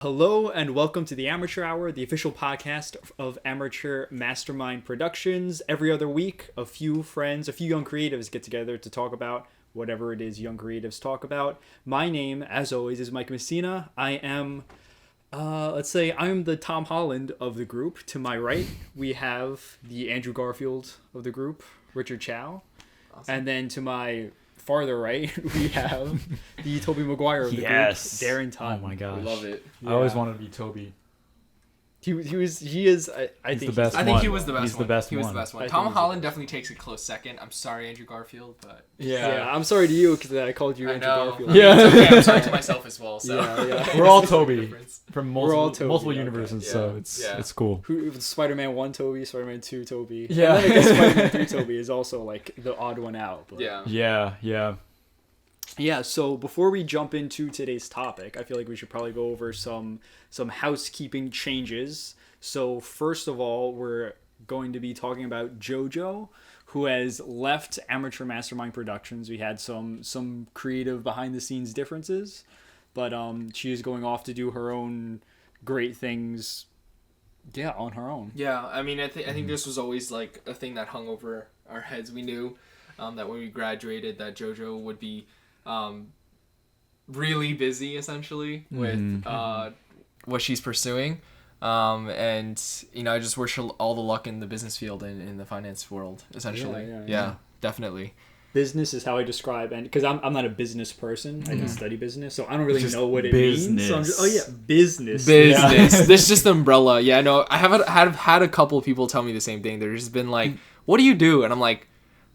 Hello and welcome to the Amateur Hour, the official podcast of Amateur Mastermind Productions. Every other week, a few friends, a few young creatives get together to talk about whatever it is young creatives talk about. My name, as always, is Mike Messina. I am, I'm the Tom Holland of the group. To my right, we have the Andrew Garfield of the group, Richard Chow. Awesome. And then to my farther right, we have the Tobey Maguire of the group, Darren. Oh my gosh, we love it. Yeah. I always wanted to be Toby. He is. I think the best. I think he was the best. He's the best. He was the best one. Tom Holland definitely takes a close second. I'm sorry, Andrew Garfield, but yeah, I'm sorry to you because I called you Andrew Garfield. Yeah, it's okay. I'm sorry to myself as well. So we're all Toby from multiple universes, okay. so it's cool. Spider-Man 1 Toby, Spider-Man 2 Toby. Yeah, and then I guess Spider-Man 3 Toby is also like the odd one out. But. Yeah, so before we jump into today's topic, I feel like we should probably go over some housekeeping changes. So first of all, we're going to be talking about Jojo, who has left Amateur Mastermind Productions. We had some creative behind-the-scenes differences, but she is going off to do her own great things, on her own. Yeah, I mean, I think this was always like a thing that hung over our heads. We knew that when we graduated that Jojo would be really busy essentially with what she's pursuing, and I just wish her all the luck in the business field and in the finance world essentially. Yeah, definitely. Business is how I describe, and because I'm not a business person, I didn't study business, so I don't really know what it means. So business. Yeah. This just umbrella. Yeah, no, I have had a couple of people tell me the same thing. They've just been like, "What do you do?" And I'm like,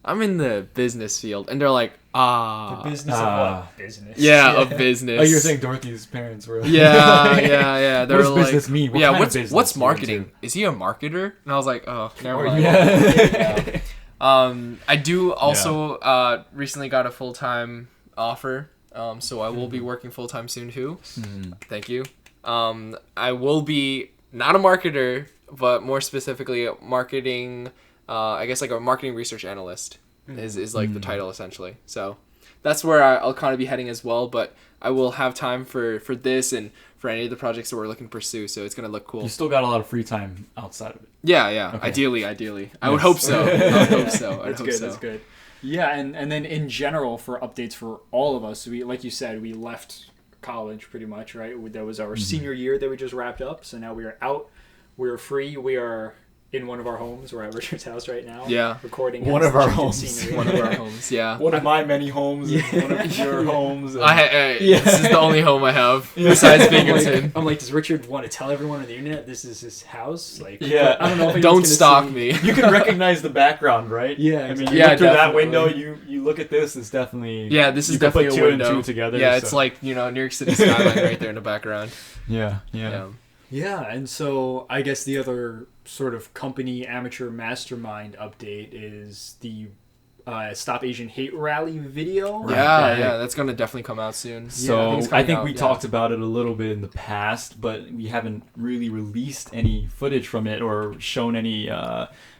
"I'm in the business field," and they're like, the business of what? Business. Yeah, of business. Oh, you're saying Dorothy's parents were. Yeah. They're what does business mean? What kind of business what's marketing? Is he a marketer? And I was like, oh, never mind. Yeah. I do also recently got a full-time offer, so I will be working full-time soon too. Thank you. I will be not a marketer, but more specifically marketing. I guess like a marketing research analyst is like the title essentially. So that's where I'll kind of be heading as well. But I will have time for this and for any of the projects that we're looking to pursue. So it's gonna look cool. You still got a lot of free time outside of it. Yeah. Okay. Ideally, I would hope so. That's good. Yeah, and then in general for updates for all of us, we like you said, we left college pretty much, right? That was our senior year that we just wrapped up. So now we are out. We're free. We are in one of our homes. We're at Richard's house right now. Yeah. Recording. One of our homes. One of our homes, yeah. One of my many homes. One of your homes. This is the only home I have besides Binghamton. I'm like, does Richard want to tell everyone on the internet this is his house? Like, yeah. I don't know if don't stalk me. You can recognize the background, right? Yeah. I mean, you look through that window, you look at this, it's definitely... Yeah, this is definitely put a two window. and two together. Yeah, it's like, New York City skyline right there in the background. Yeah. Yeah, and so I guess the other sort of company Amateur Mastermind update is the Stop Asian Hate Rally video. Yeah, that's going to definitely come out soon. So I think we talked about it a little bit in the past, but we haven't really released any footage from it or shown any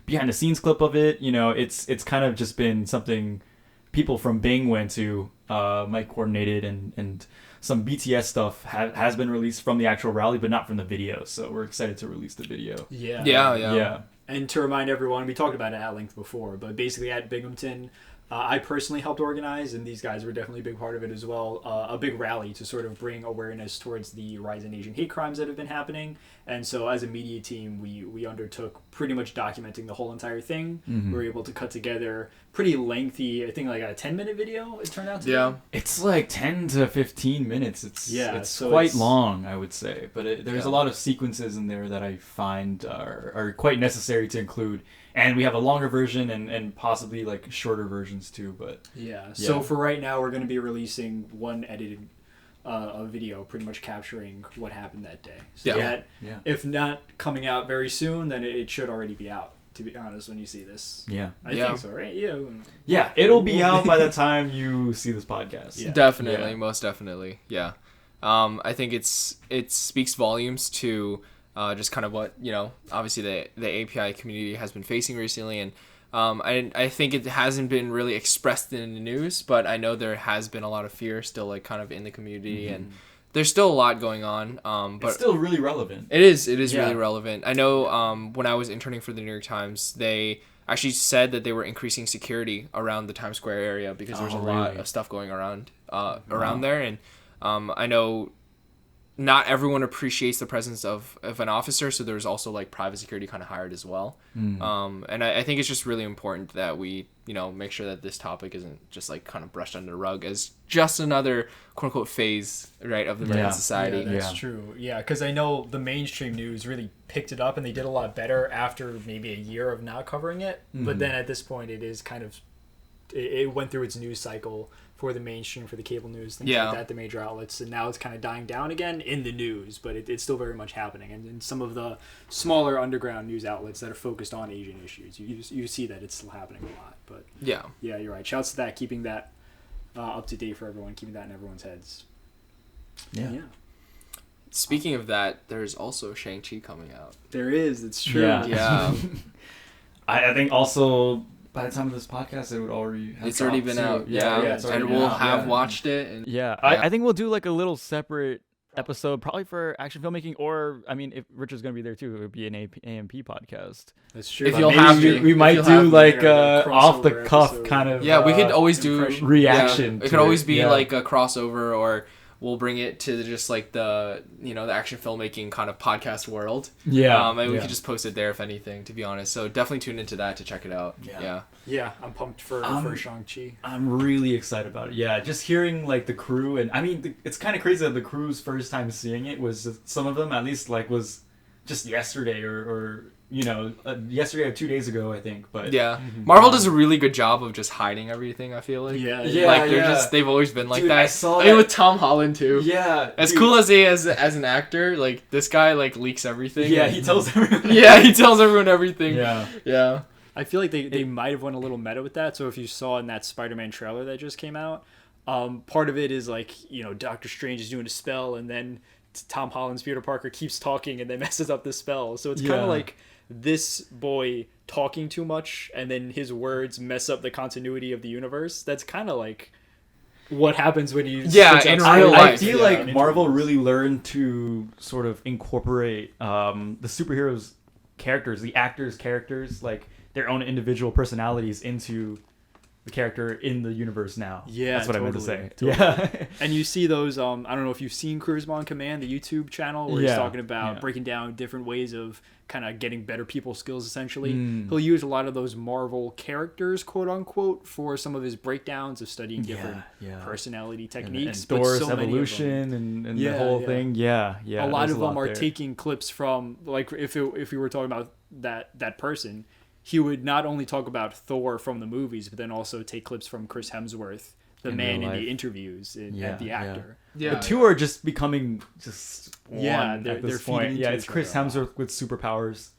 behind the scenes clip of it. It's kind of just been something people from Bing went to, Mike coordinated, and some BTS stuff has been released from the actual rally, but not from the video. So we're excited to release the video. Yeah. And to remind everyone, we talked about it at length before, but basically at Binghamton, I personally helped organize, and these guys were definitely a big part of it as well, a big rally to sort of bring awareness towards the rise in Asian hate crimes that have been happening. And so as a media team, we undertook pretty much documenting the whole entire thing. We were able to cut together pretty lengthy, I think like a 10-minute video it turned out to be. It's like 10 to 15 minutes. It's so quite long, I would say. But there's a lot of sequences in there that I find are quite necessary to include. And we have a longer version and possibly like shorter versions too. But so for right now, we're going to be releasing one edited video pretty much capturing what happened that day. So if not coming out very soon, then it should already be out, to be honest, when you see this. I think so, right? Yeah, it'll be out by the time you see this podcast. Definitely, most definitely. Yeah. I think it speaks volumes to just kind of what, obviously the API community has been facing recently, and I think it hasn't been really expressed in the news, but I know there has been a lot of fear still, like, kind of in the community, and there's still a lot going on. But it's still really relevant. It is really relevant. I know when I was interning for the New York Times, they actually said that they were increasing security around the Times Square area because there's a lot of stuff going around there. And I know not everyone appreciates the presence of an officer, so there's also like private security kind of hired as well. And I think it's just really important that we, make sure that this topic isn't just like kind of brushed under the rug as just another quote unquote phase, right, of the American society. Yeah, that's true. Yeah, because I know the mainstream news really picked it up and they did a lot better after maybe a year of not covering it. But then at this point, it is kind of, it went through its news cycle for the mainstream, for the cable news, things like that, the major outlets, and now it's kind of dying down again in the news, but it's still very much happening. And in some of the smaller underground news outlets that are focused on Asian issues, you see that it's still happening a lot. But yeah, you're right. Shouts to that, keeping that up to date for everyone, keeping that in everyone's heads. Yeah. Speaking of that, there's also Shang-Chi coming out. There is. It's true. Yeah. I think also, by the time of this podcast, it would already have It's already been out. Yeah, and we'll have watched it. And I think we'll do like a little separate episode, probably for action filmmaking, or I mean, if Richard's gonna be there too, it would be an AMP podcast. That's true. If you'll have me, we might do like off the cuff kind of. Yeah, we could always do reaction. It could always be like a crossover, or we'll bring it to just like the the action filmmaking kind of podcast world. And we could just post it there if anything, to be honest. So definitely tune into that to check it out. Yeah, I'm pumped for Shang-Chi. I'm really excited about it. Yeah, just hearing like the crew, and I mean it's kind of crazy that the crew's first time seeing it was some of them at least like was just yesterday or yesterday or 2 days ago, I think. But Marvel does a really good job of just hiding everything, I feel like. They've always been like that. I mean, with Tom Holland too. As cool as he is as an actor, like this guy like leaks everything. He tells everyone. He tells everyone everything. I feel like they might have went a little meta with that. So if you saw in that Spider-Man trailer that just came out, part of it is like, Doctor Strange is doing a spell and then Tom Holland's Peter Parker keeps talking and then messes up the spell. So it's kind of like this boy talking too much and then his words mess up the continuity of the universe. That's kind of like what happens when you in real life. I feel like Marvel really learned to sort of incorporate the superheroes characters, the actors characters, like their own individual personalities into the character in the universe now. That's what I meant to say. And you see those I don't know if you've seen Charisma on Command, the YouTube channel, where he's talking about breaking down different ways of kind of getting better people skills, essentially. He'll use a lot of those Marvel characters, quote unquote, for some of his breakdowns of studying different personality techniques. And Thor's evolution and the whole thing. A lot of them are taking clips from, like, if we were talking about that person, he would not only talk about Thor from the movies, but then also take clips from Chris Hemsworth, the man in the interviews, and the actor. The two are just becoming just one at this point. It's Chris Hemsworth with superpowers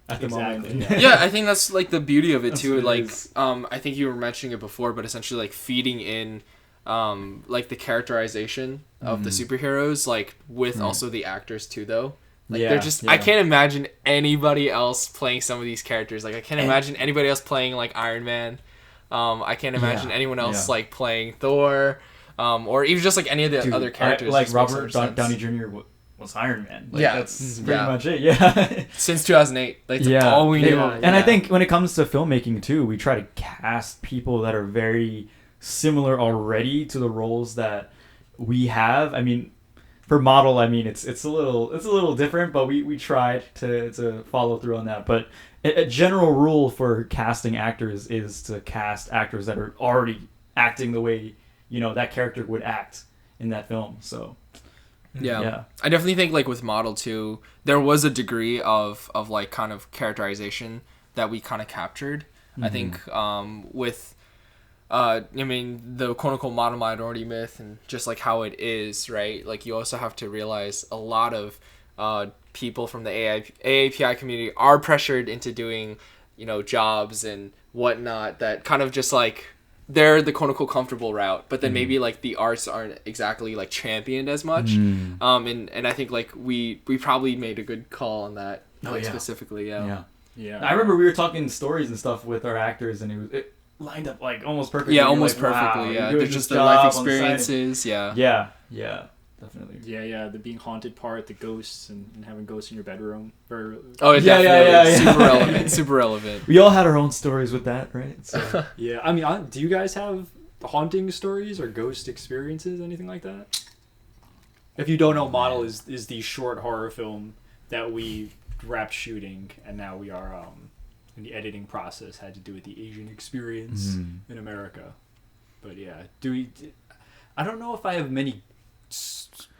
at the moment. I think that's like the beauty of it too. Like, I think you were mentioning it before, but essentially like feeding in, like the characterization of the superheroes, like with also the actors too, though. Like they're just I can't imagine anybody else playing some of these characters. Like I can't imagine anybody else playing like Iron Man. I can't imagine anyone else like playing Thor, or even just like any of the other characters. Like Robert Downey Jr. was Iron Man. Like, that's pretty much it. Since 2008, that's all we knew. And I think when it comes to filmmaking too, we try to cast people that are very similar already to the roles that we have. I mean, for model, I mean it's a little different, but we tried to follow through on that. But a general rule for casting actors is to cast actors that are already acting the way that character would act in that film. So I definitely think like with model too, there was a degree of like kind of characterization that we kind of captured. I think with I mean, the quote-unquote model minority myth and just, like, how it is, right? Like, you also have to realize a lot of people from the AAPI community are pressured into doing, jobs and whatnot that kind of just, like, they're the quote-unquote comfortable route, but then maybe, like, the arts aren't exactly, like, championed as much. And I think, like, we probably made a good call on that, specifically, I remember we were talking stories and stuff with our actors, and it lined up like almost perfectly. Almost perfectly. Wow, they're just their life experiences. That's definitely. Yeah, the being haunted part, the ghosts, and having ghosts in your bedroom. Oh, yeah. Super relevant. Super relevant. We all had our own stories with that, right? So. Yeah, I mean, do you guys have haunting stories or ghost experiences, anything like that? If you don't know, Model is the short horror film that we wrapped shooting, and now we are in the editing process had to do with the Asian experience in America. But yeah, I don't know if I have many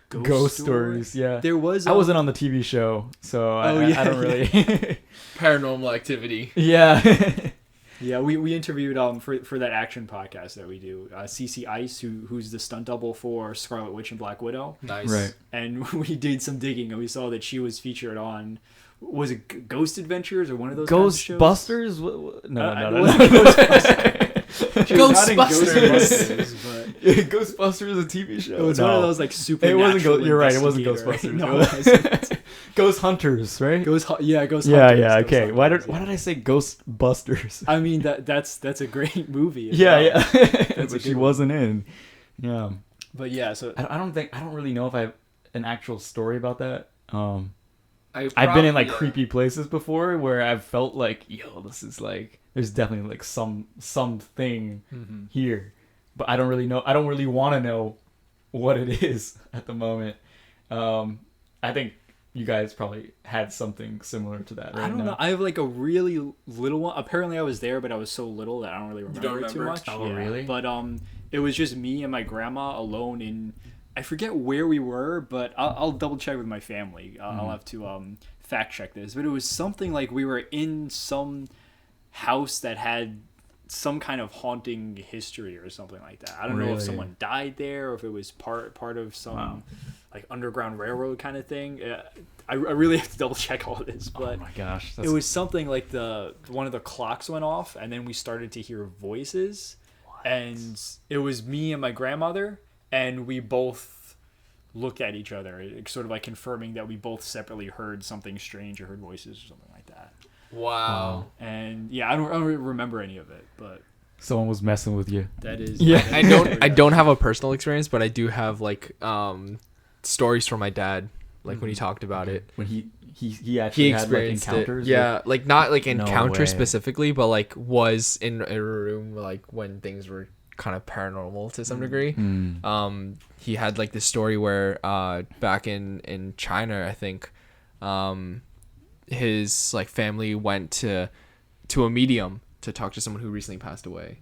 ghost stories. Yeah, there was. I wasn't on the TV show, so I don't really. Paranormal Activity. Yeah. Yeah, we interviewed for that action podcast that we do, CC Ice, who's the stunt double for Scarlet Witch and Black Widow. Nice. Right. And we did some digging, and we saw that she was featured on, was it Ghost Adventures or one of those Ghostbusters? No. Ghostbusters. Ghostbusters is a TV show. It was one of those like super. It wasn't. You're right. It wasn't investigator. Ghostbusters. No, it wasn't. Ghost Hunters, right? Ghost Hunters. Yeah. Ghost Okay. Hunters, Why did I say Ghostbusters? I mean that's a great movie. Yeah. That's but she wasn't in. Yeah. But yeah, so I don't really know if I have an actual story about that. I've been in like creepy places before where I've felt like, yo, this is like, there's definitely like something here, but I don't really know. I don't really want to know what it is at the moment. I think you guys probably had something similar to that. Right? I don't know. I have like a really little one. Apparently, I was there, but I was so little that I don't really remember it too much. Oh, yeah. really? But it was just me and my grandma alone in. I forget where we were, but I'll double check with my family. I'll have to fact check this. But it was something like we were in some house that had some kind of haunting history or something like that. I don't know if someone died there or if it was part of some like Underground Railroad kind of thing. I really have to double check all of this, but oh my gosh, it was something like one of the clocks went off, and then we started to hear voices, and it was me and my grandmother, and we both looked at each other, sort of like confirming that we both separately heard something strange or heard voices or something like that. Wow. And yeah, I don't remember any of it, but someone was messing with you. that is I don't have a personal experience, but I do have like stories from my dad, like when he talked about it. When he actually had like encounters. Yeah, like not like No encounters way. specifically, but like was in a room like when things were kind of paranormal to some degree. He had like this story where back in China, I think, his like family went to a medium to talk to someone who recently passed away,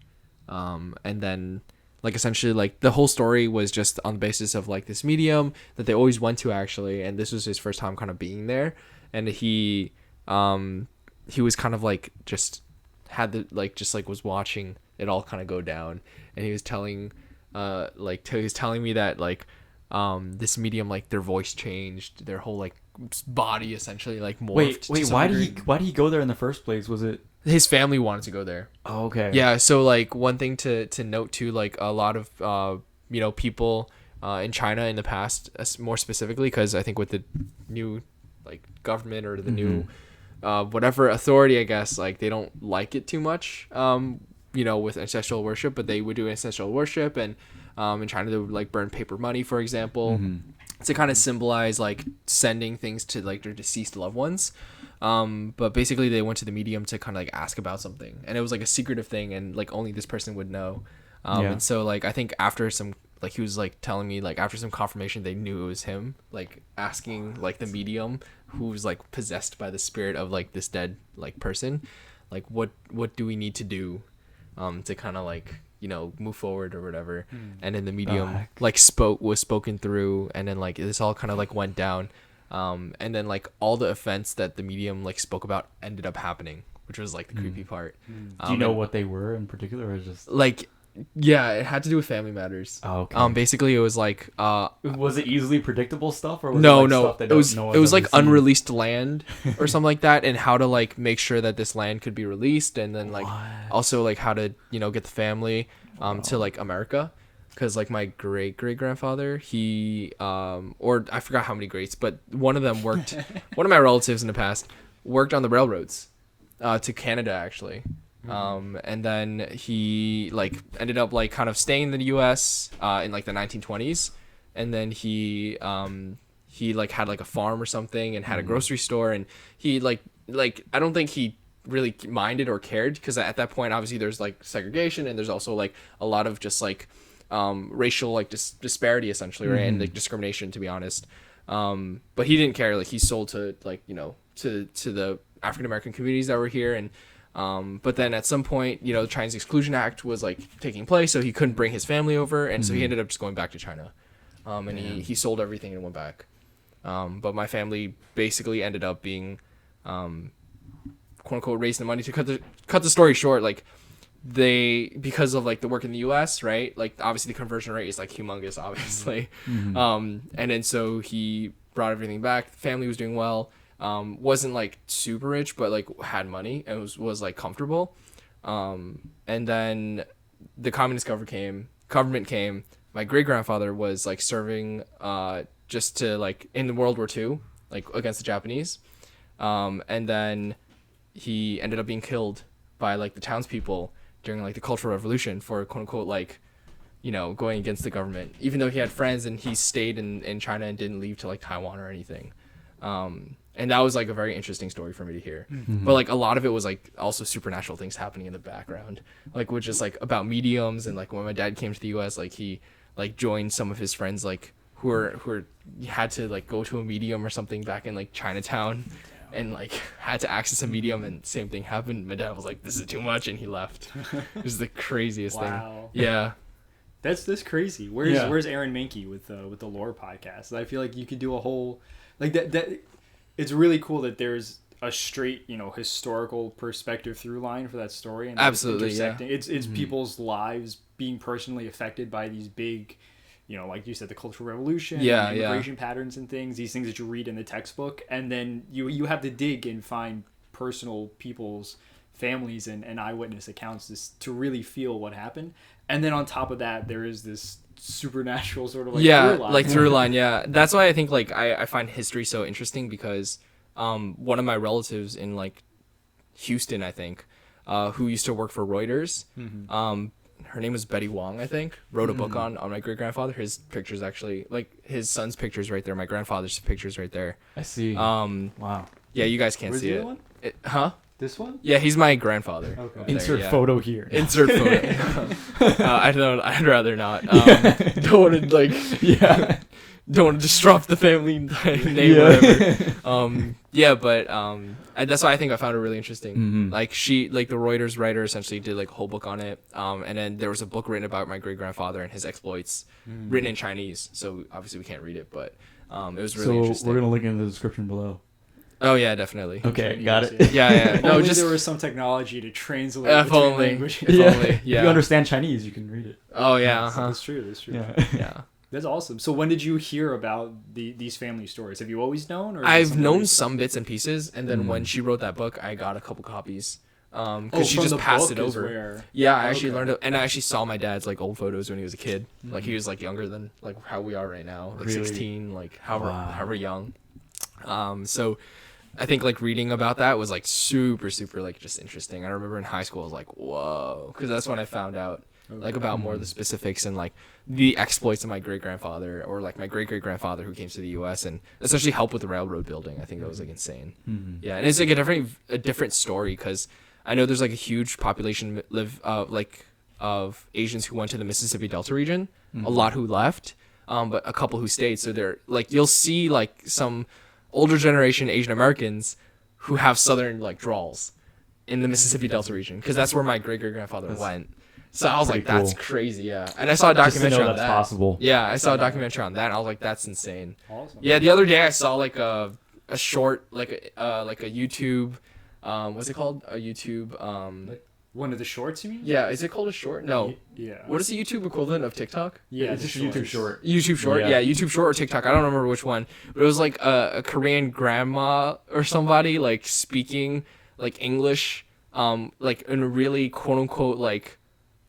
and then like essentially like the whole story was just on the basis of like this medium that they always went to actually, and this was his first time kind of being there, and he was kind of like just had the like just like was watching it all kind of go down, and he was telling me that like this medium, like their voice changed, their whole like body essentially like morphed. Wait, why did he go there in the first place? Was it his family wanted to go there? Oh, okay. Yeah, so like one thing to note too, like a lot of people in China in the past, more specifically, because I think with the new like government or the new whatever authority, I guess, like they don't like it too much with ancestral worship, but they would do ancestral worship, and in China they would like burn paper money, for example, to kind of symbolize like sending things to like their deceased loved ones. But basically they went to the medium to kind of like ask about something, and it was like a secretive thing, and like only this person would know. And so like I think after some like he was like telling me like after some confirmation they knew it was him, like asking like the medium who was like possessed by the spirit of like this dead like person, like what do we need to do to kind of like move forward or whatever. And then the medium like was spoken through, and then like this all kind of like went down, and then like all the events that the medium like spoke about ended up happening, which was like the creepy part. Do you know what they were in particular, or just like yeah, it had to do with family matters. Oh, okay. Basically it was like was it easily predictable stuff, or was no, stuff that it was no one's like ever seen? unreleased land or something like that, and how to like make sure that this land could be released, and then like also like how to get the family to like America, because like my great grandfather, he or I forgot how many greats, but one of them worked one of my relatives in the past worked on the railroads to Canada actually. And then he like ended up like kind of staying in the US in like the 1920s, and then he like had like a farm or something and had a grocery store, and he like I don't think he really minded or cared, because at that point obviously there's like segregation, and there's also like a lot of just like racial like disparity essentially, right? And like discrimination, to be honest. But he didn't care. Like he sold to like, you know, to the African American communities that were here, and but then at some point, you know, the Chinese Exclusion Act was like taking place, so he couldn't bring his family over, and so he ended up just going back to China, and he sold everything and went back. But my family basically ended up being quote unquote raising the money. To cut the story short, like because of like the work in the US, right? Like obviously the conversion rate is like humongous, obviously. And then so he brought everything back. The family was doing well. Wasn't like super rich, but like had money and was like comfortable. And then the communist government came. My great grandfather was like serving just to like in World War II, like against the Japanese. And then he ended up being killed by like the townspeople during like the Cultural Revolution for quote unquote like, you know, going against the government, even though he had friends and he stayed in China and didn't leave to like Taiwan or anything. And that was like a very interesting story for me to hear. But like a lot of it was like also supernatural things happening in the background, like which is like about mediums. And like when my dad came to the US, like he like joined some of his friends like who had to like go to a medium or something back in like Chinatown, and like had to access a medium, and same thing happened. My dad was like, "This is too much," and he left. It was the craziest thing. Yeah. That's crazy. Where's Aaron Mankey with the lore podcast? I feel like you could do a whole like that. It's really cool that there's a straight, you know, historical perspective through line for that story, and absolutely, it's people's lives being personally affected by these big, you know, like you said, the Cultural Revolution, and immigration patterns and things. These things that you read in the textbook, and then you have to dig and find personal people's families and eyewitness accounts to really feel what happened. And then on top of that, there is this supernatural sort of like through line. Yeah, that's why I think like I find history so interesting, because one of my relatives in like Houston, I think, who used to work for Reuters, her name was Betty Wong, I think, wrote a book on my great grandfather. His pictures actually, like his son's pictures right there, my grandfather's pictures right there. I see. Wow. Yeah, you guys can't see it. One? Huh? This one? Yeah, he's my grandfather. Okay. Insert photo here. Insert photo. I don't. I'd rather not. Don't want to like. Yeah. Don't want to disrupt the family name. Whatever. But that's why I think I found it really interesting. Like the Reuters writer essentially did like a whole book on it. And then there was a book written about my great grandfather and his exploits, written in Chinese. So obviously we can't read it, but it was really interesting. So we're gonna link in the description below. Oh yeah, definitely. Okay, got it. Yeah. No, only there was some technology to translate if between only. languages. If only. Yeah. If you understand Chinese, you can read it. Oh yeah. That's true. Yeah. That's awesome. So when did you hear about these family stories? Have you always known? Or I've known some bits and pieces, and then when she wrote that book, I got a couple copies. Because she just passed it over. Yeah, I actually learned it, and I actually saw my dad's like old photos when he was a kid. Like he was like younger than like how we are right now, like 16, like however young. So I think like reading about that was like super like just interesting. I remember in high school I was like, whoa, because that's when I found out like about more of the specifics and like the exploits of my great grandfather, or like my great grandfather who came to the U.S. and essentially helped with the railroad building. I think that was like insane. Yeah, and it's like a different story, because I know there's like a huge population of Asians who went to the Mississippi Delta region, a lot who left, but a couple who stayed. So they're like, you'll see like some older generation Asian Americans who have southern like drawls in the Mississippi Delta region, because that's where my great grandfather went. So I was like, that's crazy, yeah. And I saw a documentary on that. Possible. Yeah, I saw a documentary on that, and I was like, that's insane. Awesome. Yeah, the other day I saw like a short, like a YouTube, what's it called? A YouTube, one of the shorts, you mean? Yeah, is it called a short? No. Yeah. What is the YouTube equivalent of TikTok? Yeah, it's just YouTube short. YouTube short, yeah, YouTube short or TikTok. I don't remember which one, but it was like a Korean grandma or somebody like speaking like English, like in a really quote unquote like.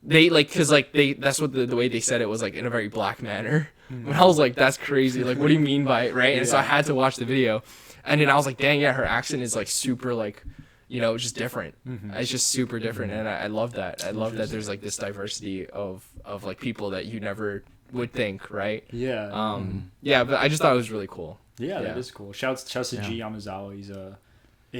They like, cause like that's what the way they said it was like in a very black manner. And I was like, that's crazy. Like, what do you mean by it, right? And so I had to watch the video, and then I was like, dang, yeah, her accent is like super like, you know, just different. It's just super different, and I love that. I love that there's like this diversity of like people that you never would think, right? Yeah. Yeah, but I just thought it was really cool. Yeah, Yeah. that is cool. Shouts to Yeah. G Yamazawa. He's an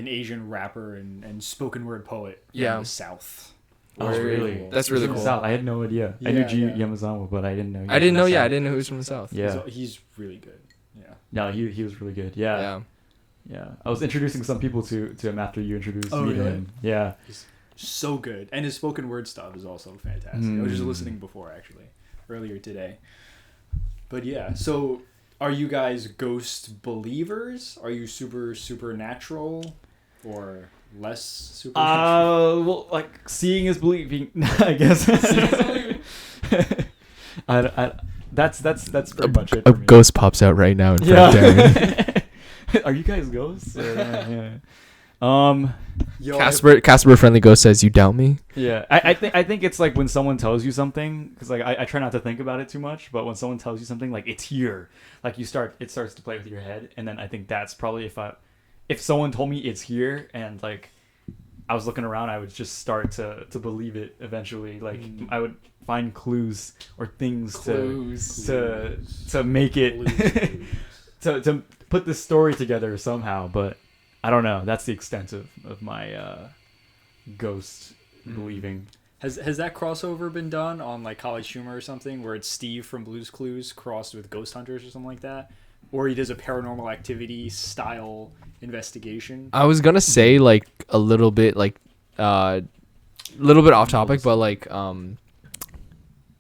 Asian rapper and spoken word poet Yeah. from the South. Oh, Which is really? cool. That's really From the cool. South. I had no idea. I knew G Yeah. Yamazawa, but I didn't know. I didn't know. he was Yeah, I from didn't know he was from the South. the South. Yeah. He's really good. Yeah. No, he was really good. Yeah. Yeah. I was introducing some people to him after you introduced Oh, me to really? him. Yeah. So good. And his spoken word stuff is also fantastic. I was just listening before, actually, earlier today. But yeah, so are you guys ghost believers? Are you super supernatural or less supernatural? Well, like seeing is believing, I guess. That's pretty much it. A for me. ghost pops out right now in front of Darren. Are you guys ghosts? Yeah. Yo, Casper friendly ghost says, "You doubt me?" Yeah, I think it's like when someone tells you something, because like I try not to think about it too much, but when someone tells you something, like it's here, like it starts to play with your head, and then I think that's probably if someone told me it's here and like I was looking around, I would just start to believe it eventually. Like I would find clues or things to make it to put this story together somehow, but I don't know. That's the extent of my ghost believing. Has that crossover been done on like College Humor or something, where it's Steve from Blue's Clues crossed with Ghost Hunters or something like that, or he does a Paranormal Activity style investigation? I was gonna say like a little bit off topic, but like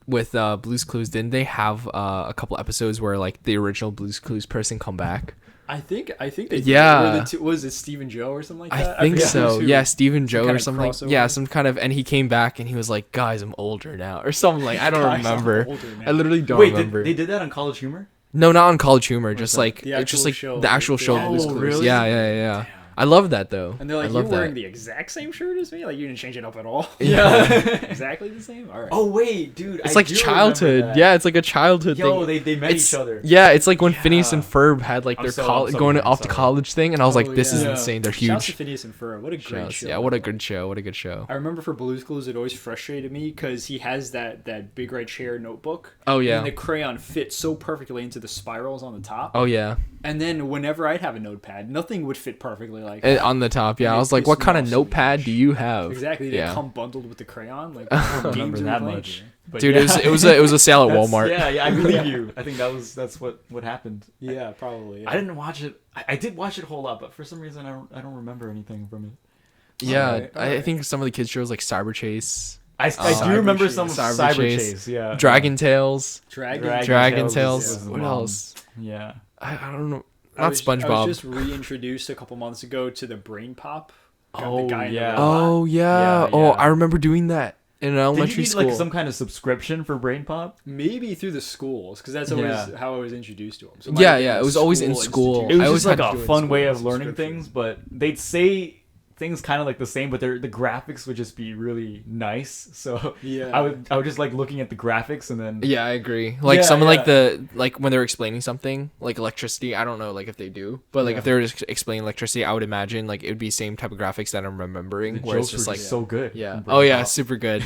with Blue's Clues, didn't they have a couple episodes where like the original Blue's Clues person come back? I think they did. Yeah. Was it Steve and Joe or something like that? I think forget so. who's who. Yeah, Steve and Some Joe kind or of something. crossover. Yeah, some kind of, and he came back and he was like, "Guys, I'm older now," or something like. I don't Guys, I'm remember. older now. I literally don't Wait, remember. they did that on College Humor? No, not on College Humor. Just that? like The it's just actual like show. the actual show. Oh, Blue's Clues. really? Yeah. I love that though. And they're like, I "You're love wearing that. the exact same shirt as me? Like you didn't change it up at all? Yeah. Exactly the same? All right." Oh wait, dude. It's like childhood. Yeah, it's like a childhood Yo, thing. they met It's- each other. Yeah, it's like when Yeah. Phineas and Ferb had like I'm their so going mad, off to sorry. college thing, and I was like, Oh, "This is yeah. insane. They're Shouts to huge." Phineas and Ferb. What a great Shouts. show. Yeah, what a good show. What a good show. I remember for Blue's Clues, it always frustrated me because he has that big red chair notebook. Oh yeah. And the crayon fits so perfectly into the spirals on the top. Oh yeah. And then whenever I'd have a notepad, nothing would fit perfectly like And that. on the top, yeah. And I it was like, pissed "What me kind off of so notepad much. do you have?" Exactly. They Yeah. come bundled with the crayon. Like, I what don't games remember are we that playing much. here? But Dude, yeah. it was a sale at That's- Walmart. Yeah, I believe you. I think that's what happened. Yeah, probably. Yeah. I didn't watch it. I did watch it a whole lot, but for some reason I don't remember anything from it. Yeah, Alright, I alright. think some of the kids shows like Cyber Chase, I Cyber do remember Chase. some of Cyber Cyber Chase. Chase. Yeah. Dragon Tales, Dragon. Dragon was Tales. the What bomb. else? Yeah. I don't know. I Not was SpongeBob. just reintroduced a couple months ago to the Brain Pop. Got Oh, the guy in the yeah. robot. Oh yeah. Yeah, Oh, yeah. I remember doing that in Did you elementary need school. like some kind of subscription for Brain Pop? Maybe through the schools, because that's always Yeah. how I was introduced to him. So Yeah, yeah, it was always in school. It was I always just like had a to do fun it in way school, of learning subscription. things, but they'd say things kind of like the same, but the graphics would just be really nice. So Yeah. I would just like looking at the graphics and then Yeah, I agree. Like Yeah, some of like yeah. like when they're explaining something like electricity. I don't know like if they do, but like Yeah. if they were just explaining electricity, I would imagine like it would be same type of graphics that I'm remembering. the Where it's jokes just were like so good. yeah. in Brain Oh yeah, Pop. super good.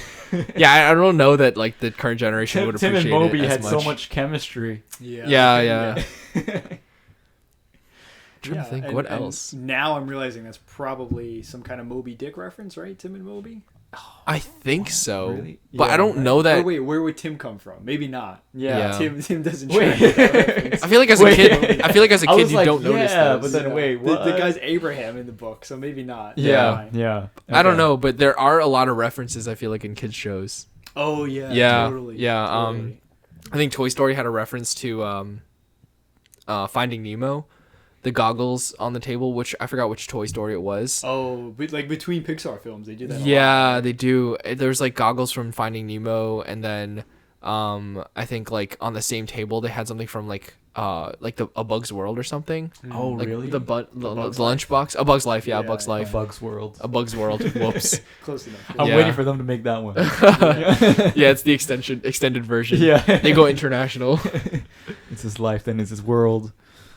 Yeah, I don't know that like the current generation would Tim appreciate and Moby it as had much. so much chemistry. Yeah. Yeah. Trying to think and- what and else. Now I'm realizing that's probably some kind of Moby Dick reference, right? Tim and Moby. I think so, Really? but Yeah, I don't know Or that. wait, where would Tim come from? Maybe not. Yeah. Tim doesn't. Wait. track that reference. I feel like as a Wait. kid, I feel like as a I kid was you like, don't notice yeah, those. but then wait, what? The guy's Abraham in the book, so maybe not. Yeah. Fine. Yeah. I don't Okay. know, but there are a lot of references I feel like in kids shows. Oh yeah. Yeah, Totally. yeah, Totally. I think Toy Story had a reference to Finding Nemo, the goggles on the table, which I forgot which Toy Story it was. Oh, but like between Pixar films, they do that. Yeah, they do. There's like goggles from Finding Nemo, and then I think like on the same table they had something from like A Bug's World or something. Oh, Like really? the Bug's lunchbox, A Bug's Life, yeah, A Yeah, Bug's yeah. Life, A Bug's World. A Bug's World. Whoops. Close enough. I'm Yeah. waiting for them to make that one. Yeah, it's the extended version. Yeah. They go international. It's his life, then it's his world.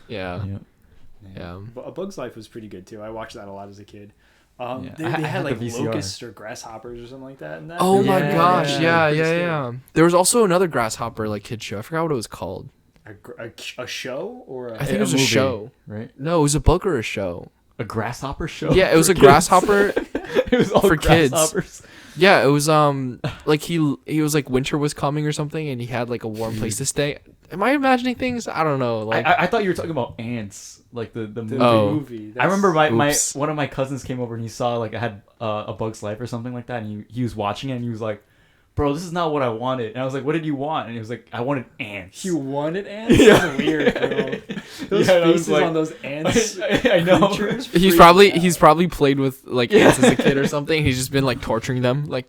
Yeah. Yeah. Yeah. But A Bug's Life was pretty good too. I watched that a lot as a kid. Yeah. They I had had like the VCR. locusts or grasshoppers or something like that in that. Oh my Yeah, gosh, yeah, yeah. There was also another grasshopper like kid show. I forgot what it was called. A show or a... I think it was a movie, show. right? No, it was a book or a show. A grasshopper show. Yeah, it was for a kids? grasshopper. It was all for kids. grasshoppers. Yeah, it was like he was like winter was coming or something, and he had like a warm place to stay. Am I imagining things? I don't know. Like I thought you were talking about Antz, like the movie. Oh. movie. I remember my Oops. one of my cousins came over and he saw like I had A Bug's Life or something like that, and he was watching it and he was like, "Bro, this is not what I wanted." And I was like, "What did you want?" And he was like, "I wanted ants." You wanted ants? Yeah. That's weird, bro. Those Yeah, I was faces like- on those ants. I know. creatures he's freak probably played with like ants as a kid or something. He's just been like torturing them, like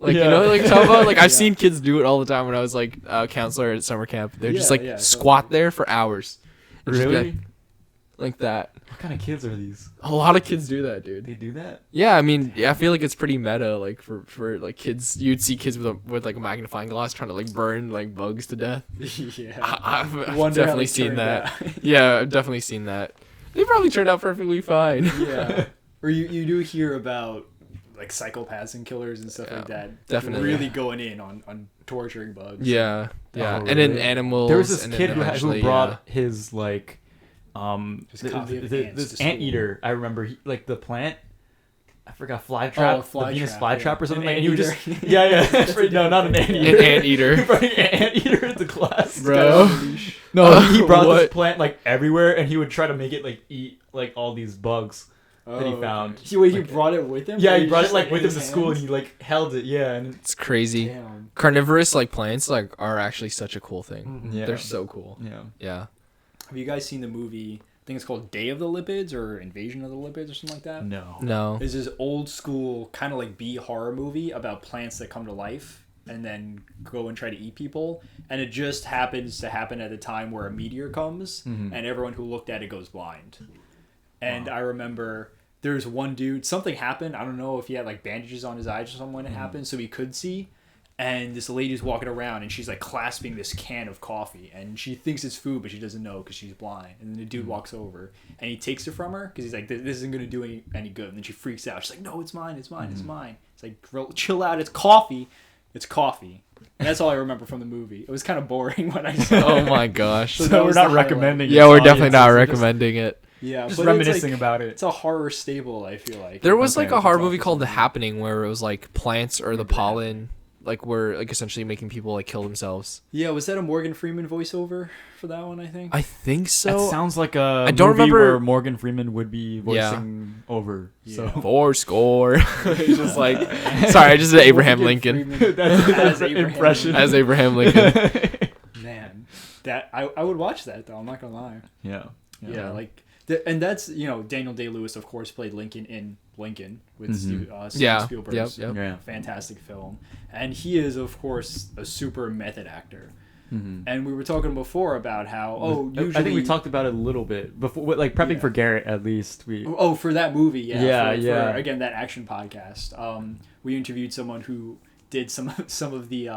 you Yeah. know, like talking about like I've Yeah. seen kids do it all the time when I was like a counselor at summer camp. They're just Yeah, like yeah, squat there for hours. Just be Really? like that. What kind of kids are these? A lot of kids do that, dude. They do that? Yeah, I mean, I feel like it's pretty meta. Like for like kids, you'd see kids with like a magnifying glass trying to like burn like bugs to death. yeah. I've Wonder how definitely they seen turned that. out. Yeah, I've definitely seen that. They probably turned out perfectly fine. Yeah. Or you do hear about like psychopaths and killers and stuff like Yeah, that. definitely. Really going in on torturing bugs. Yeah, yeah, Oh, and then really? animals. There was this and then kid who eventually, brought his like His copy of ants this to school. anteater. I remember like the plant. I forgot flytrap, fly the Venus trap, flytrap yeah. or something. An And he would just anteater. yeah. No, not an anteater. An anteater. He brought an anteater into class, Bro. No, he brought What? this plant like everywhere, and he would try to make it like eat like all these bugs that he found. He Like- brought it with him? Yeah, Or he brought just, it like with in him to his school, and hands? he like held it. Yeah, and It's crazy. Damn. Carnivorous like plants like are actually such a cool thing. yeah, They're so cool. yeah. Yeah. Have you guys seen the movie? I think it's called Day of the Lipids or Invasion of the Lipids or something like that. No. No. It's this old school kind of like B horror movie about plants that come to life and then go and try to eat people. And it just happens to happen at a time where a meteor comes and everyone who looked at it goes blind. And I remember there's one dude, something happened. I don't know if he had like bandages on his eyes or something when it happened, so he could see. And this lady's walking around and she's like clasping this can of coffee and she thinks it's food, but she doesn't know because she's blind. And then the dude walks over and he takes it from her because he's like, this isn't going to do any good. And then she freaks out. She's like, no, it's mine. It's mine. It's mine. It's like, chill out. It's coffee. It's coffee. And that's all I remember from the movie. It was kind of boring when I saw Oh it. my gosh. So that So we're was not the highlight. recommending. Yeah, it we're to definitely not audiences. We're recommending it. Yeah, Just but reminiscing it's like, about it. it's a horror staple, I feel like. There was Okay. like a horror It's movie awful. called The Happening where it was like plants or the Remember that. pollen like were like essentially making people like kill themselves. Yeah, was that a Morgan Freeman voiceover for that one, I think? I think That so. sounds like a I don't movie remember- where Morgan Freeman would be voicing over. So Yeah. Four score. It's just like sorry, I just did Abraham Morgan Lincoln Freeman that's as an Abraham impression. as Abraham Lincoln. Man, that I would watch that though. I'm not gonna lie. yeah. Yeah, like, and that's Daniel Day-Lewis of course played Lincoln in Lincoln with Steven Yeah. Spielberg's Yep. Yeah. fantastic film, and he is of course a super method actor. Mhm. And we were talking before about how usually I think we talked about it a little bit before, like prepping Yeah. for Garrett. At least we. for that movie, yeah, Yeah, for, yeah. again, that action podcast. We interviewed someone who did some of the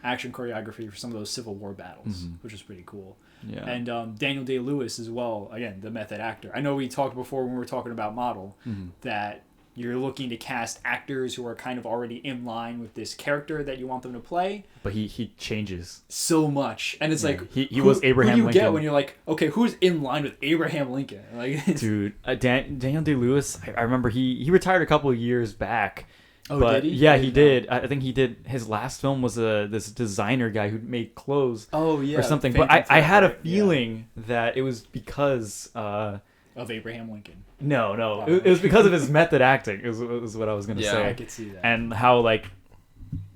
action choreography for some of those Civil War battles, which was pretty cool. Yeah. And Daniel Day-Lewis as well, again, the method actor. I know we talked before when we were talking about Model that you're looking to cast actors who are kind of already in line with this character that you want them to play But he changes. so much. And it's Yeah. like, He was Abraham who do you get Lincoln. when you're like, okay, who's in line with Abraham Lincoln? Like, Dude, Daniel Day-Lewis, I remember he retired a couple of years back. Oh, but did he? Yeah, I he didn't know. did. I think he did. His last film was this designer guy who made clothes oh yeah, or something. Phantom But I had a Thread, yeah, feeling that it was because of Abraham Lincoln. no, it was because of his method acting. Is what I was gonna Yeah. say. I could see that. And how like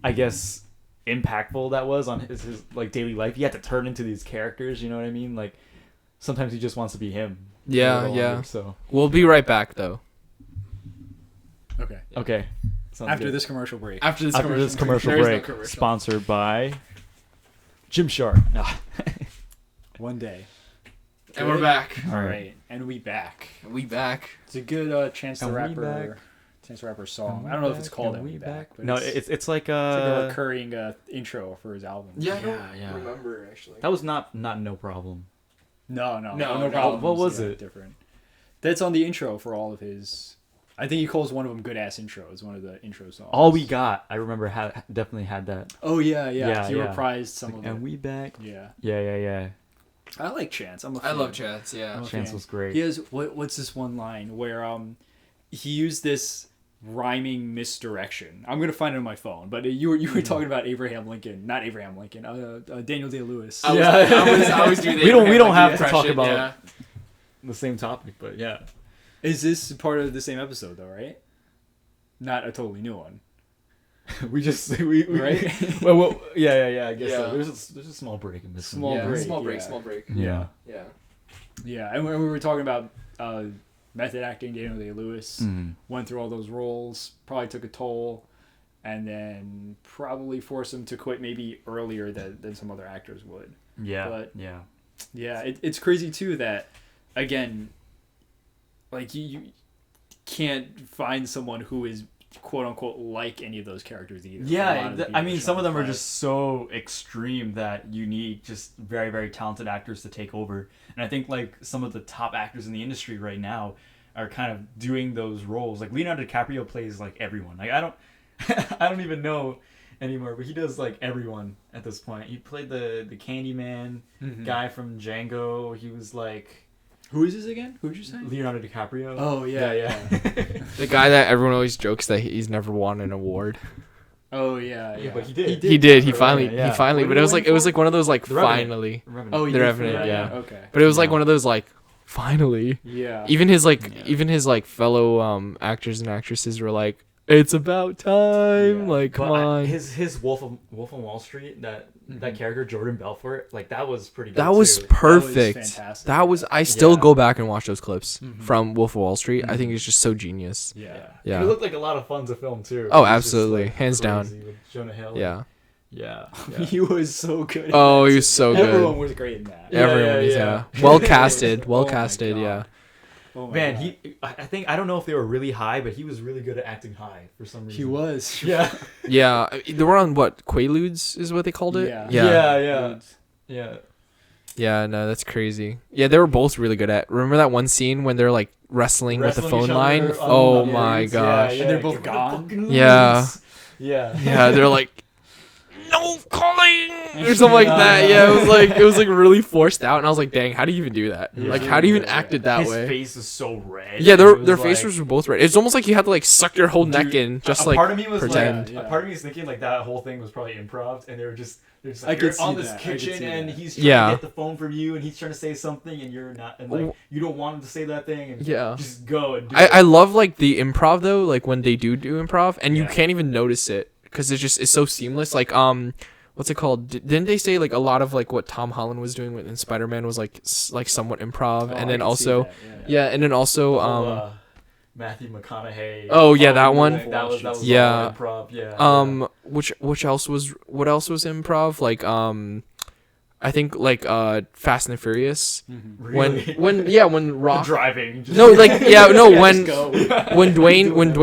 I guess impactful that was on his like daily life. He had to turn into these characters, you know what I mean? Like sometimes he just wants to be him. Yeah, a little yeah. longer, so We'll be right back though. Okay. Sounds After good. this commercial break. After this After this commercial There is no break, commercial. sponsored by Gymshark. No. One day. And we're back. All right. And we back. We back. It's a good Chance the And we Rapper. back. Chance the Rapper song. I don't know if it's called And "And We Back," but No, it's it's like like a a recurring intro for his album. Yeah, I don't yeah. remember actually. that was not no problem. No No, problem. what was Yeah, it? Different. That's on the intro for all of his I think he calls one of them "Good Ass Intro." It's one of the intro songs. All We Got. I remember definitely had that. Oh yeah. He Yeah. reprised some of And it. we back. Yeah. Yeah. I like Chance. I'm a I fan. love Chance. Yeah. I'm a Chance fan. was great. He has what's this one line where he used this rhyming misdirection. I'm gonna find it on my phone, but you were talking about not Abraham Lincoln, Daniel Day-Lewis. I was doing We don't have to impression, talk about yeah. the same topic, but yeah. Is this part of the same episode though, right? Not a totally new one. we Right? well, yeah. I guess Yeah. so. There's a small break in this. Small Yeah, break, small break, yeah. small break. Yeah. Yeah. Yeah, and when we were talking about method acting, Daniel Day-Lewis Mhm. went through all those roles, probably took a toll, and then probably forced him to quit maybe earlier than some other actors would. Yeah. But- yeah. Yeah, it's crazy too that, again, like you can't find someone who is quote unquote like any of those characters either. A lot Yeah, of the I people mean, shown some of them are by- just so extreme that you need just very, very talented actors to take over. And I think like some of the top actors in the industry right now are kind of doing those roles. Like Leonardo DiCaprio plays like everyone. Like I don't even know anymore, but he does like everyone at this point. He played the Candyman Mhm. guy from Django. He was like Who is this again? Who did you say? Leonardo DiCaprio. Oh yeah. The guy that everyone always jokes that he's never won an award. Oh yeah. Yeah, but he did. He did. He Yeah, finally. yeah. He finally. What But did it he was win like it was for? like one of those like The Revenant. finally. Revenant. Oh, he The did Revenant, for that? yeah. Okay. But it was like Yeah. one of those like finally. Yeah. Even his like Yeah. even his like fellow actors and actresses were like, it's about time. Yeah. Like, come But on. his Wolf on Wall Street, that character Jordan Belfort, like that was pretty good That was too. perfect. fantastic. That was. I still Yeah. go back and watch those clips Mhm. from Wolf of Wall Street. I think it's just so genius. Yeah. Yeah. It looked like a lot of fun to film too. Oh, It was just, absolutely. like, Hands down. crazy with Jonah Hill. Yeah. Yeah. He was so good. at Oh, that. he was so Everyone good. was great in that. Yeah, Everyone was yeah. well casted. Well Oh my casted. God. Yeah. Oh my Man, God. I think I don't know if they were really high, but he was really good at acting high for some reason. He was. Yeah. Yeah. They were on what Quaaludes is what they called it. Yeah. Yeah. Yeah. Yeah, no, that's crazy. Yeah, they were both really good at. Remember that one scene when they're like wrestling with the Wrestling phone each line? other on Oh the my roads. gosh. And they're both Give me the gone? fucking Yeah. loose. Yeah. Yeah, they're like, no calling or something like that. Yeah, it was like really forced out, and I was like, dang, how do you even do that? Yeah. Like, how do you even act it that His way? face is so red. Yeah, It their was faces like- were both red. It's almost like you had to like suck your whole neck Dude, in, just a like part of me was pretend. like, a part of me is thinking like that whole thing was probably improv, and they're just I like, could you're on see this that. I could kitchen, see and that. he's trying Yeah. to get the phone from you, and he's trying to say something, and you're not, and like you don't want him to say that thing, and Yeah. just go and do I it. love like the improv though, like when they do improv, and you Yeah. can't even notice it because it's so seamless. Like what's it called? Didn't they say like a lot of like what Tom Holland was doing in Spider-Man was like like somewhat improv, Oh, and I then could see also that, yeah, and then also The whole, Matthew McConaughey. Oh, yeah, that one. That was Yeah. all improv. Yeah. what else was improv? Like I think like Fast and the Furious. Really? When Rock driving. Just no like yeah no when go. when Dwayne when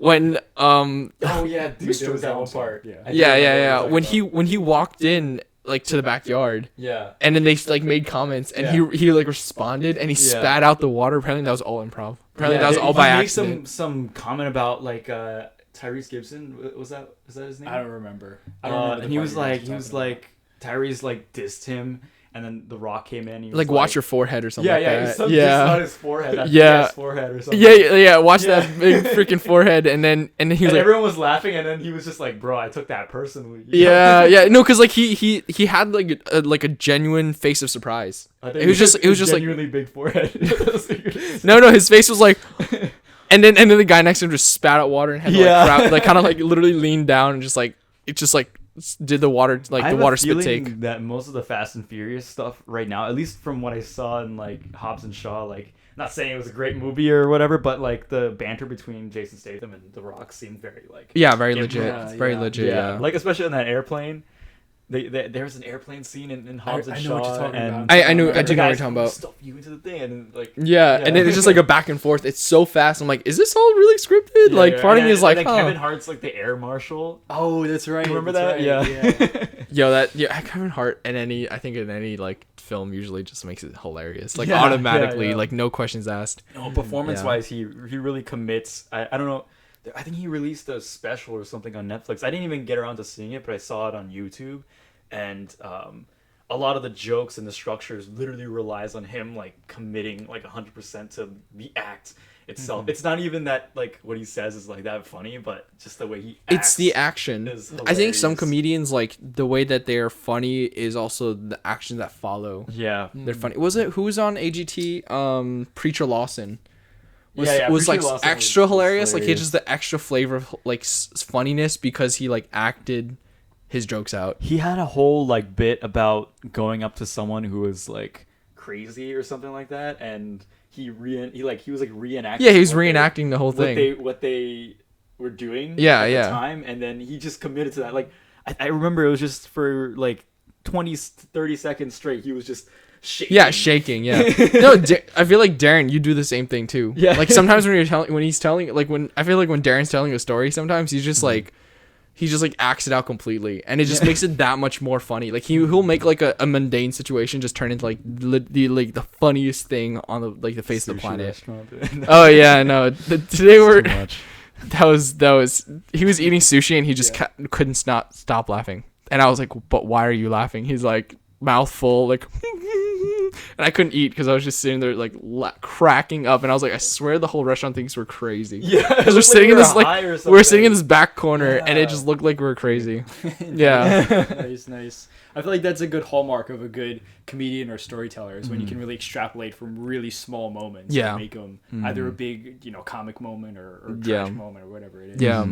Oh yeah, dude, there was that one part. Yeah. I do yeah remember what when you're talking when he walked in like to the backyard about. Yeah. and then they like made comments and he like responded and he Yeah. spat out the water. Apparently that was all improv. Apparently Yeah, that was he all by made accident. some comment about like Tyrese Gibson. Was that his name? I don't remember. I don't remember. And he was like Tyrese like dissed him, and then The Rock came in. And he was Like watch your forehead or something yeah, like yeah, that. some Yeah. diss on his forehead. That Yeah. big-ass forehead or something. Yeah, watch Yeah. that big freaking forehead, and then he was And like, everyone was laughing, and then he was just like, "Bro, I took that personally." You know? yeah, no, because like he had like a genuine face of surprise. I think It was just like genuinely big forehead. no, his face was like, and then the guy next to him just spat out water and had to like kind of like literally leaned down and just like did the water I have water a spit feeling take. that most of the Fast and Furious stuff right now, at least from what I saw in like Hobbs and Shaw, like not saying it was a great movie or whatever, but like the banter between Jason Statham and The Rock seemed very like Yeah, very Yeah, legit. yeah, Very yeah. legit. Yeah. like especially in that airplane. There's an airplane scene in Hobbs and I know Shaw, what you're talking and about. I do the know what you're guys talking about. Stuff you into the thing, and like Yeah, and then it's just like a back and forth. It's so fast. I'm like, is this all really scripted? Like, part of me is like, and huh. then Kevin Hart's like the air marshal. Oh, that's right. You remember that's that? right, Yeah. Yo, Kevin Hart in any like film usually just makes it hilarious. Like Yeah, automatically, yeah. like no questions asked. No, performance wise, he really commits. I don't know. I think he released a special or something on Netflix. I didn't even get around to seeing it, but I saw it on YouTube, and a lot of the jokes and the structures literally relies on him like committing like 100% to the act itself. It's not even that like what he says is like that funny, but just the way he acts. It's the action. Is I think some hilarious. comedians like the way that they're funny is also the action that follow. Yeah. They're funny. Was it who was on AGT? Preacher Lawson. Was Yeah, was Preacher like Lawson extra was hilarious. Like he had hilarious. just the extra flavor of like funniness because he like acted his jokes out. He had a whole like bit about going up to someone who was like crazy or something like that, and he was like reenacting. Yeah, he was what they- reenacting the whole thing. what they were doing. Yeah, at yeah. the time, and then he just committed to that. Like I remember it was just for like 30 seconds straight. He was just shaking. Yeah, shaking. Yeah. No, I feel like Darren, you do the same thing too. Yeah. Like sometimes when he's telling, like when I feel like when Darren's telling a story, sometimes he's just like. He just like acts it out completely, and it just makes it that much more funny. Like he'll make like a mundane situation just turn into like the funniest thing on the face of the planet. Oh yeah, no. Today we're that was he was eating sushi and he just couldn't stop laughing, and I was like, but why are you laughing? He's like mouth full like. And I couldn't eat because I was just sitting there like cracking up, and I was like, I swear the whole restaurant thinks we're crazy. Yeah, Because we're sitting in this like we're sitting in something. this back corner, and it just looked like we were crazy. Yeah. Nice. I feel like that's a good hallmark of a good comedian or storyteller is when you can really extrapolate from really small moments. Yeah. And make them either a big, comic moment or Yeah. trash moment or whatever it is. Yeah.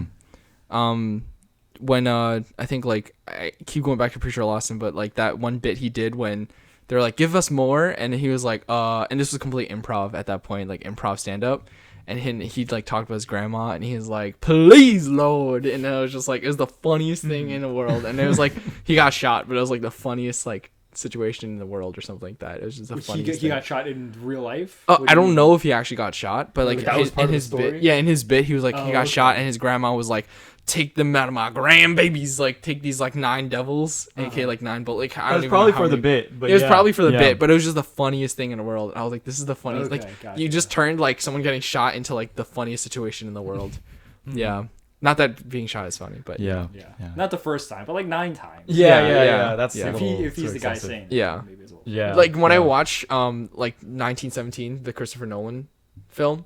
When I think like I keep going back to Preacher Lawson, but like that one bit he did when they're like, give us more, and he was like, and this was complete improv at that point, like improv stand up. And he like talked about his grandma, and he was like, "Please, Lord," and I was just like, it was the funniest thing in the world. And it was like he got shot, but it was like the funniest like situation in the world or something like that. It was just the funniest. He thing. got shot in real life. I don't know if he actually got shot, but like That was part in of the his story? bit, yeah, in his bit, he was like he got okay. shot, and his grandma was like, "Take them out of my grandbabies, like take these like 9 devils, aka like 9 bullets." Like, I It don't was even probably know how for the many- bit. But It was yeah. probably for the Yeah. bit, but it was just the funniest thing in the world. I was like, "This is the funniest." Okay, like gotcha. you just turned like someone getting shot into like the funniest situation in the world. Yeah, not that being shot is funny, but Yeah. Yeah. Not the first time, but like 9 times. Yeah. That's Yeah. a If little he's too the guy excessive. saying it, Yeah. maybe it's a little- Yeah. like when I yeah. watch like 1917, the Christopher Nolan film.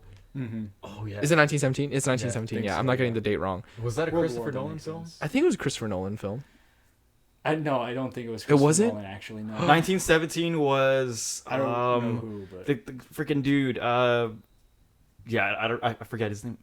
Oh yeah. Is it 1917? It's 1917. think Yeah, so, I'm not getting yeah. the date wrong. Was that a World Christopher War Nolan makes film? sense. I think it was a Christopher Nolan film. I don't think it was. It wasn't? Nolan, actually. No. 1917 was I don't know who, but the freaking dude. I forget his name.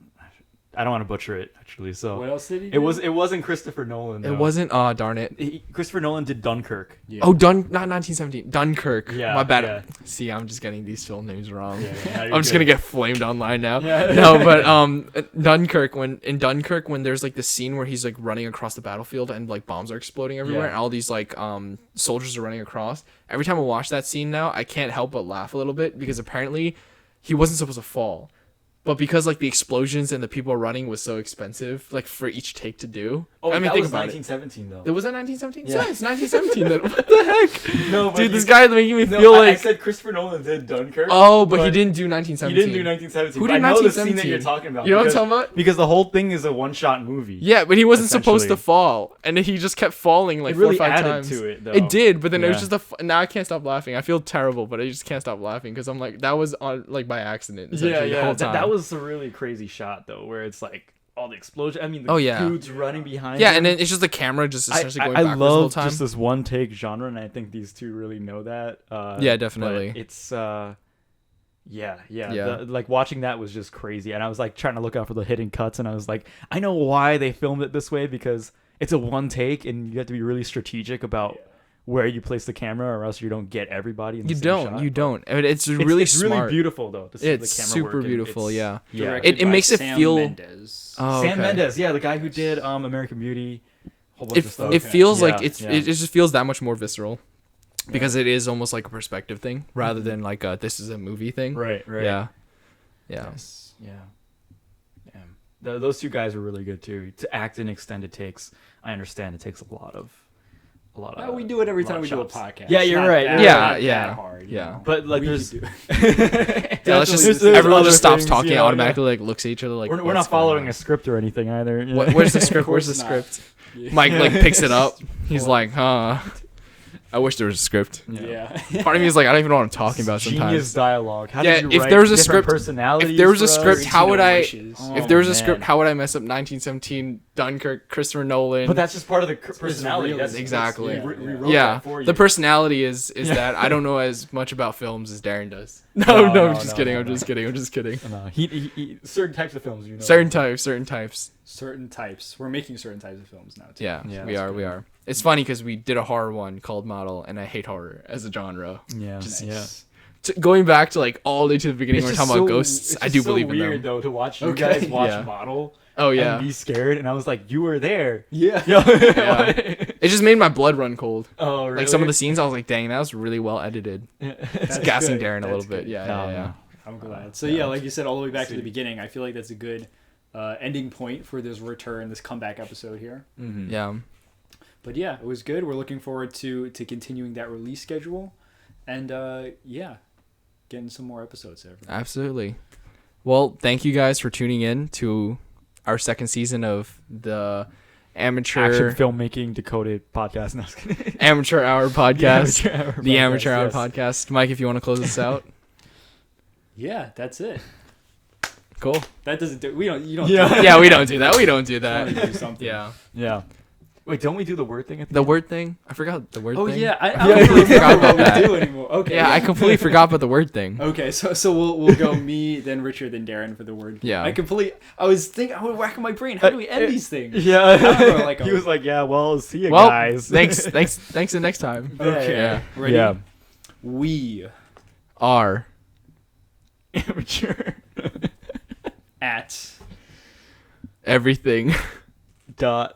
I don't want to butcher it actually. So what else did he? it wasn't Christopher Nolan. It though. wasn't. Darn it. Christopher Nolan did Dunkirk. Yeah. Oh, not 1917. Dunkirk. Yeah, My bad. yeah. See, I'm just getting these film names wrong. Yeah, I'm just gonna get flamed online now. Yeah. No, but Dunkirk. When there's like this scene where he's like running across the battlefield and like bombs are exploding everywhere, Yeah. and all these like soldiers are running across. Every time I watch that scene now, I can't help but laugh a little bit because apparently he wasn't supposed to fall. But because like the explosions and the people running was so expensive, like for each take to do. Oh, I mean, that think was about it. 1917 though. It was that 1917? Yeah. Yeah, it's 1917 then. What the heck? No, but Dude, you- this guy's making me No, feel I like. said Christopher Nolan did Dunkirk. Oh, but he but didn't do He 1917. didn't do 1917. Who but did I know the scene that 1917? you're talking about. You know what I'm because- talking about? Because the whole thing is a one-shot movie. Yeah, but he wasn't supposed to Essentially. fall, and he just kept falling like It really 4 or 5 added times. to it, though. It did, but then it was Yeah. just now I can't stop laughing. I feel terrible, but I just can't stop laughing because I'm like that was on like by accident. essentially, the whole time. That was a really crazy shot though, where it's like all the explosion. I mean, the Oh, yeah. dudes running behind. Yeah, him. and then it's just the camera just essentially going I backwards the whole love time. just this one take genre, and I think these two really know that. Yeah, definitely. but it's Yeah. like watching that was just crazy, and I was like trying to look out for the hidden cuts, and I was like, I know why they filmed it this way because it's a one take, and you have to be really strategic about where you place the camera, or else you don't get everybody. In the You same don't. shot. You don't. I mean, it's really it's smart. really beautiful though. To see It's the camera super work, and beautiful. it's- Yeah. Directed It by makes it Sam feel- Mendes. Oh, Sam okay. Mendes, yeah, the guy who did American Beauty, whole bunch of stuff. It feels like Yeah, it's yeah. it just feels that much more visceral because it is almost like a perspective thing rather than like a this is a movie thing. right. Yeah. Yes. Yeah. Damn. Those two guys were really good too. To act in extended takes, I understand it takes a lot of a lot of. We do it every lot time of we do a shops. podcast. Yeah, you're Not right. that- Yeah, not yeah, that hard, yeah. But like, We there's. could do- Yeah, let's just There's everyone other just stops things, talking you know, automatically, like looks at each other like We're what's not following going a script or anything either. on? Where's the script? Where's the Of course script? Yeah. Mike like picks it up. He's like, huh. I wish there was a script. Yeah. Part of me is like, I don't even know what I'm talking about Genius sometimes. dialogue. How Yeah, did you if write there was a different script- personalities if there was a for us? script, how would I- Wishes. If there was a man. script, how would I mess up 1917, Dunkirk, Christopher Nolan? But that's just part of the personality. realism. Exactly. Yeah, We yeah. wrote Yeah, that for you. the personality is Yeah. that I don't know as much about films as Darren does. No, No, no, I'm just no, kidding. no, I'm no. just kidding. I'm just kidding. No, he certain types of films, you know. Certain types. Certain types. We're making certain types of films now too. Yeah, Yeah, we that's are. We are. It's funny because we did a horror one called Model, and I hate horror as a genre. Yeah, Nice. yeah. Going back to like all the way to the beginning, we're just talking about so- ghosts. it's I just do so believe in weird them. though to watch you Okay. guys watch Yeah. Model. Oh yeah, And be scared, and I was like, you were there. Yeah. yeah. It just made my blood run cold. Oh, really? Like some of the scenes, I was like, dang, that was really well edited. That's It's gassing good. Darren a That's little bit. good. Yeah, No, yeah. no. I'm glad. So Yeah. yeah, like you said, all the way back to the See. beginning, I feel like that's a good ending point for this return, this comeback episode here. Mhm. Yeah. But yeah, it was good. We're looking forward to continuing that release schedule, and yeah, getting some more episodes there. Absolutely. Well, thank you guys for tuning in to our second season of the Action Amateur filmmaking decoded podcast. No, I was kidding. Amateur Hour podcast. The Amateur Hour yes. podcast. Mike, if you want to close this out. Yeah, that's it. Cool. That doesn't do. We don't. You don't. Yeah. Do Yeah, we don't do that. We don't do that. that. You wanna do something. Yeah. Yeah. Wait, don't we do the word thing at the The end? word thing? I forgot the word Oh thing. yeah, I Yeah, completely I forgot about what that. we do anymore. Okay. Yeah, I completely forgot about the word thing. Okay, so we'll go me, then Richard, then Darren for the word. Yeah. I was thinking. I was whacking my brain. How do we end these things? Yeah. I don't know, like he a- was like, yeah, well, see you Well, guys. thanks the next time. Okay. Yeah. Ready? Yeah. We R. Amateur. at Everything. Dot.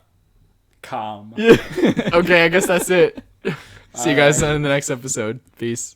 com. Okay, I guess that's it. See you guys in the next episode. Peace.